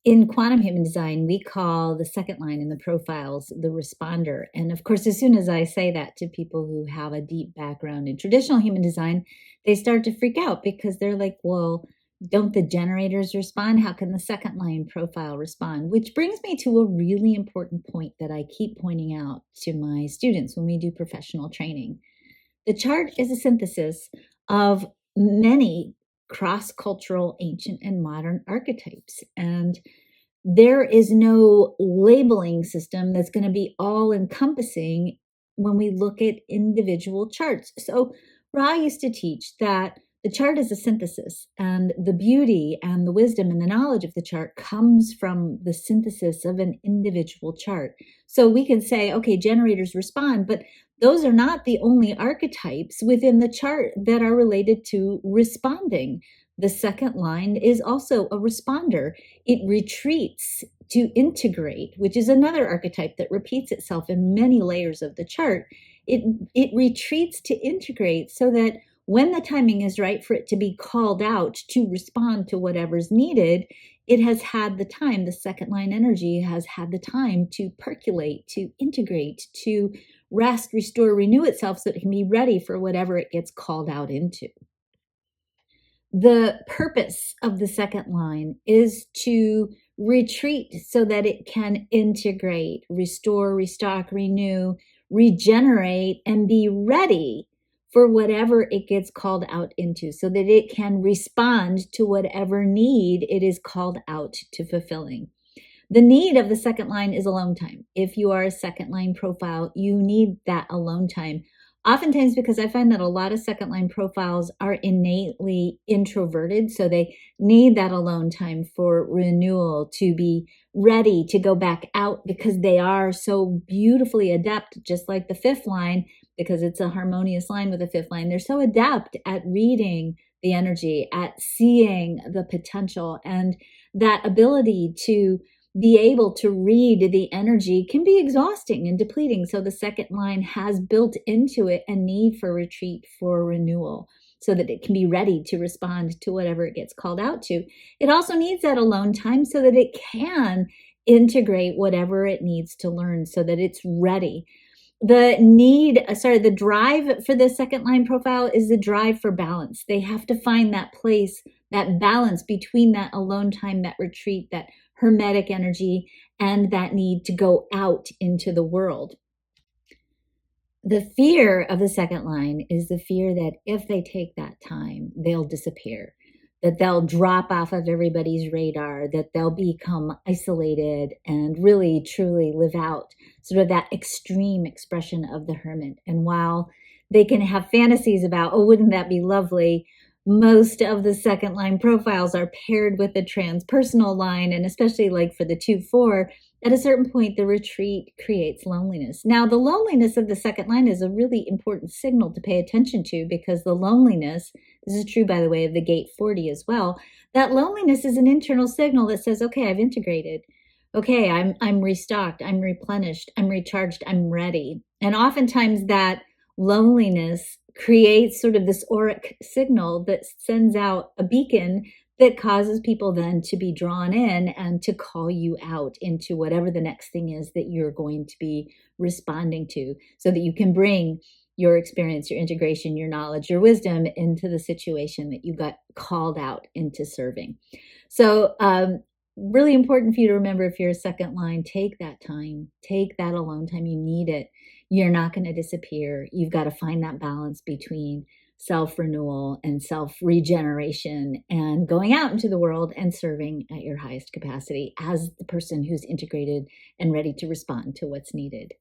In quantum human design, we call the second line in the profiles the responder. And of course, as soon as I say that to people who have a deep background in traditional human design, they start to freak out because they're like, well, don't the generators respond? How can the second line profile respond? Which brings me to a really important point that I keep pointing out to my students when we do professional training. The chart is a synthesis of many cross cultural, ancient, and modern archetypes. And there is no labeling system that's going to be all encompassing when we look at individual charts. So, Ra used to teach that the chart is a synthesis, and the beauty and the wisdom and the knowledge of the chart comes from the synthesis of an individual chart. So, we can say, okay, generators respond, but those are not the only archetypes within the chart that are related to responding. The second line is also a responder. It retreats to integrate, which is another archetype that repeats itself in many layers of the chart. It retreats to integrate so that when the timing is right for it to be called out to respond to whatever's needed, it has had the time, the second line energy has had the time to percolate, to integrate, to rest, restore, renew itself so that it can be ready for whatever it gets called out into. The purpose of the second line is to retreat so that it can integrate, restore, restock, renew, regenerate, and be ready for whatever it gets called out into so that it can respond to whatever need it is called out to fulfilling. The need of the second line is alone time. If you are a second line profile, you need that alone time. Oftentimes, because I find that a lot of second line profiles are innately introverted, so they need that alone time for renewal to be ready to go back out because they are so beautifully adept, just like the fifth line, because it's a harmonious line with the fifth line. They're so adept at reading the energy, at seeing the potential, and that ability to be able to read the energy can be exhausting and depleting. So the second line has built into it a need for retreat, for renewal, so that it can be ready to respond to whatever it gets called out to. It also needs that alone time so that it can integrate whatever it needs to learn so that it's ready. The drive for the second line profile is the drive for balance. They have to find that place, that balance between that alone time, that retreat, that hermetic energy, and that need to go out into the world. The fear of the second line is the fear that if they take that time, they'll disappear, that they'll drop off of everybody's radar, that they'll become isolated and really truly live out sort of that extreme expression of the hermit. And while they can have fantasies about, oh, wouldn't that be lovely? Most of the second line profiles are paired with the transpersonal line, and especially like for the 2-4, at a certain point, the retreat creates loneliness. Now, the loneliness of the second line is a really important signal to pay attention to because the loneliness, this is true, by the way, of the gate 40 as well, that loneliness is an internal signal that says, okay, I've integrated. Okay, I'm restocked, I'm replenished, I'm recharged, I'm ready. And oftentimes that loneliness creates sort of this auric signal that sends out a beacon that causes people then to be drawn in and to call you out into whatever the next thing is that you're going to be responding to so that you can bring your experience, your integration, your knowledge, your wisdom into the situation that you got called out into serving. So, really important for you to remember if you're a second line, take that time, take that alone time. You need it. You're not going to disappear. You've got to find that balance between self renewal and self regeneration and going out into the world and serving at your highest capacity as the person who's integrated and ready to respond to what's needed.